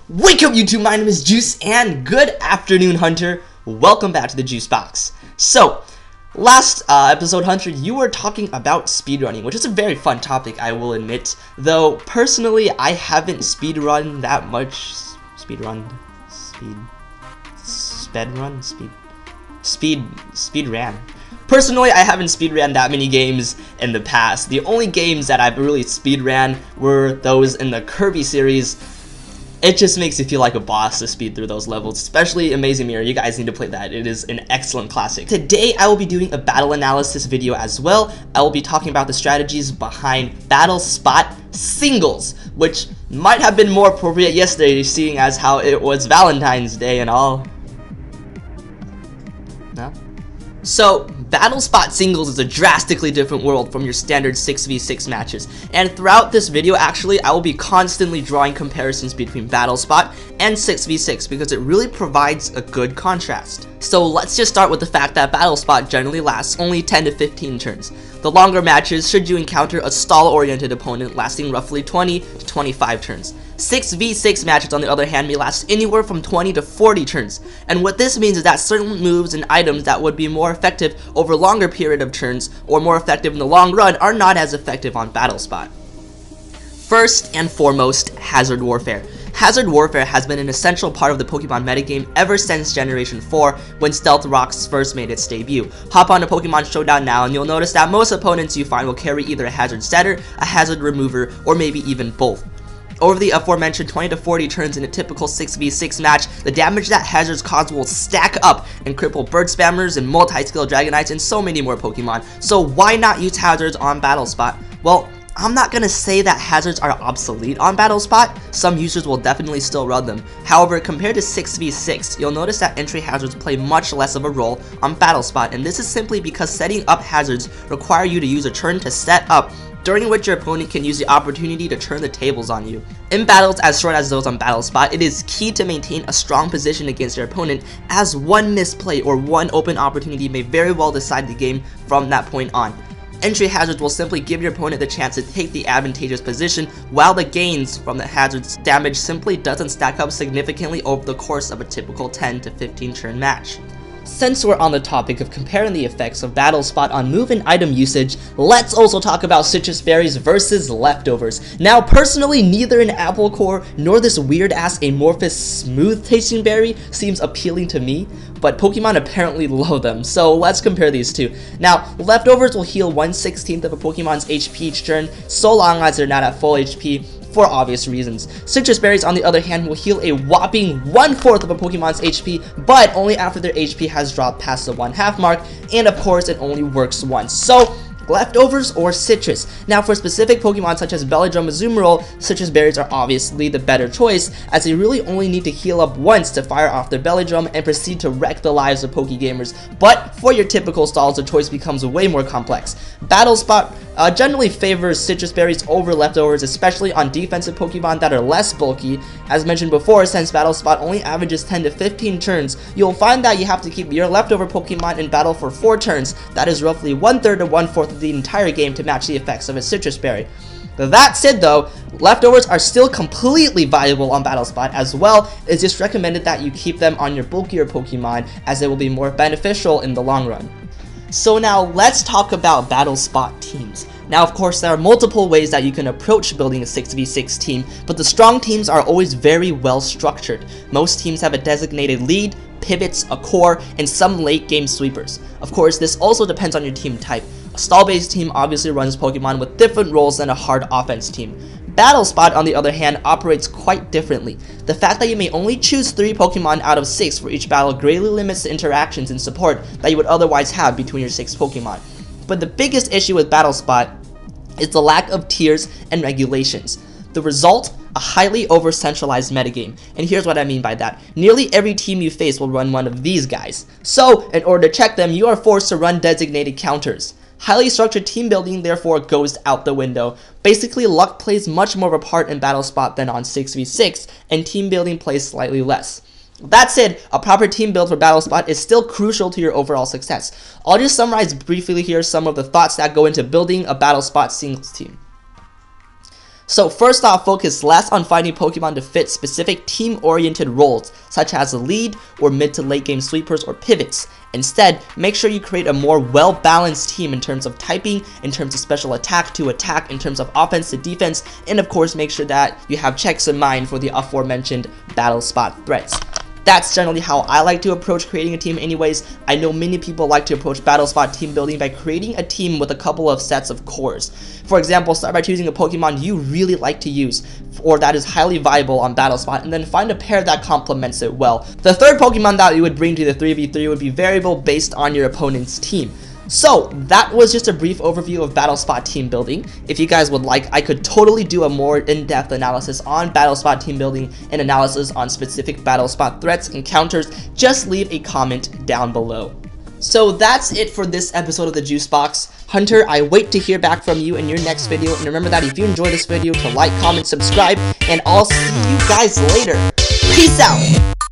Wake up YouTube, my name is Juice, and good afternoon Hunter. Welcome back to the Juice Box. So, last episode Hunter, you were talking about speedrunning, which is a very fun topic, I will admit. Though, personally, I haven't speedrun that much. Speedran. Personally, I haven't speedran that many games in the past. The only games that I've really speedran were those in the Kirby series. It just makes you feel like a boss to speed through those levels, especially Amazing Mirror. You guys need to play that. It is an excellent classic. Today, I will be doing a battle analysis video as well. I will be talking about the strategies behind battlespot singles, which might have been more appropriate yesterday, seeing as how it was Valentine's Day and all. No? So, battlespot singles is a drastically different world from your standard 6v6 matches, and throughout this video actually I will be constantly drawing comparisons between battlespot and 6v6 because it really provides a good contrast. So let's just start with the fact that battlespot generally lasts only 10 to 15 turns. The longer matches should you encounter a stall-oriented opponent lasting roughly 20 to 25 turns. 6v6 matches, on the other hand, may last anywhere from 20 to 40 turns, and what this means is that certain moves and items that would be more effective over a longer period of turns or more effective in the long run are not as effective on battlespot. First and foremost, hazard warfare. Hazard warfare has been an essential part of the Pokemon metagame ever since Generation 4, when Stealth Rocks first made its debut. Hop on to Pokemon Showdown now and you'll notice that most opponents you find will carry either a hazard setter, a hazard remover, or maybe even both. Over the aforementioned 20 to 40 turns in a typical 6v6 match, the damage that hazards cause will stack up and cripple bird spammers and multi-skill Dragonites and so many more Pokemon. So why not use hazards on battlespot? Well, I'm not gonna say that hazards are obsolete on battlespot. Some users will definitely still run them. However, compared to 6v6, you'll notice that entry hazards play much less of a role on battlespot, and this is simply because setting up hazards require you to use a turn to set up, during which your opponent can use the opportunity to turn the tables on you. In battles as short as those on battlespot, it is key to maintain a strong position against your opponent, as one misplay or one open opportunity may very well decide the game from that point on. Entry hazards will simply give your opponent the chance to take the advantageous position, while the gains from the hazard's damage simply doesn't stack up significantly over the course of a typical 10 to 15 turn match. Since we're on the topic of comparing the effects of battlespot on move and item usage, let's also talk about citrus berries versus leftovers. Now personally, neither an apple core nor this weird ass amorphous smooth tasting berry seems appealing to me, but Pokemon apparently love them, so let's compare these two. Now, leftovers will heal 1/16 of a Pokemon's HP each turn, so long as they're not at full HP, for obvious reasons. Citrus berries, on the other hand, will heal a whopping 1/4 of a Pokemon's HP, but only after their HP has dropped past the 1/2 mark, and of course it only works once. So, leftovers or citrus? Now for specific Pokemon such as Belladrum and Azumarill, citrus berries are obviously the better choice, as they really only need to heal up once to fire off their Belladrum and proceed to wreck the lives of Pokegamers. But for your typical stalls, the choice becomes way more complex. Battlespot generally favors citrus berries over leftovers, especially on defensive Pokemon that are less bulky. As mentioned before, since battlespot only averages 10 to 15 turns, you'll find that you have to keep your leftover Pokemon in battle for 4 turns. That is roughly 1/3 to 1/4 of the entire game to match the effects of a citrus berry. That said though, leftovers are still completely viable on battlespot as well. It's just recommended that you keep them on your bulkier Pokemon, as they will be more beneficial in the long run. So now let's talk about battlespot teams. Now of course there are multiple ways that you can approach building a 6v6 team, but the strong teams are always very well structured. Most teams have a designated lead, pivots, a core, and some late game sweepers. Of course this also depends on your team type. A stall-based team obviously runs Pokemon with different roles than a hard offense team. Battlespot, on the other hand, operates quite differently. The fact that you may only choose 3 Pokemon out of 6 for each battle greatly limits the interactions and support that you would otherwise have between your 6 Pokemon. But the biggest issue with Battlespot is the lack of tiers and regulations. The result? A highly over-centralized metagame, and here's what I mean by that. Nearly every team you face will run one of these guys. So, in order to check them, you are forced to run designated counters. Highly structured team building therefore goes out the window. Basically, luck plays much more of a part in battlespot than on 6v6, and team building plays slightly less. That said, a proper team build for battlespot is still crucial to your overall success. I'll just summarize briefly here some of the thoughts that go into building a battlespot singles team. So first off, focus less on finding Pokemon to fit specific team-oriented roles, such as a lead or mid to late game sweepers or pivots. Instead, make sure you create a more well-balanced team in terms of typing, in terms of special attack to attack, in terms of offense to defense, and of course make sure that you have checks in mind for the aforementioned battle spot threats. That's generally how I like to approach creating a team anyways. I know many people like to approach battlespot team building by creating a team with a couple of sets of cores. For example, start by choosing a Pokemon you really like to use, or that is highly viable on battlespot, and then find a pair that complements it well. The third Pokemon that you would bring to the 3v3 would be variable based on your opponent's team. So that was just a brief overview of battlespot team building. If you guys would like, I could totally do a more in-depth analysis on battlespot team building and analysis on specific battlespot threats and counters. Just leave a comment down below. So that's it for this episode of the Juice Box. Hunter, I wait to hear back from you in your next video, and remember that if you enjoyed this video, to like, comment, subscribe, and I'll see you guys later. Peace out!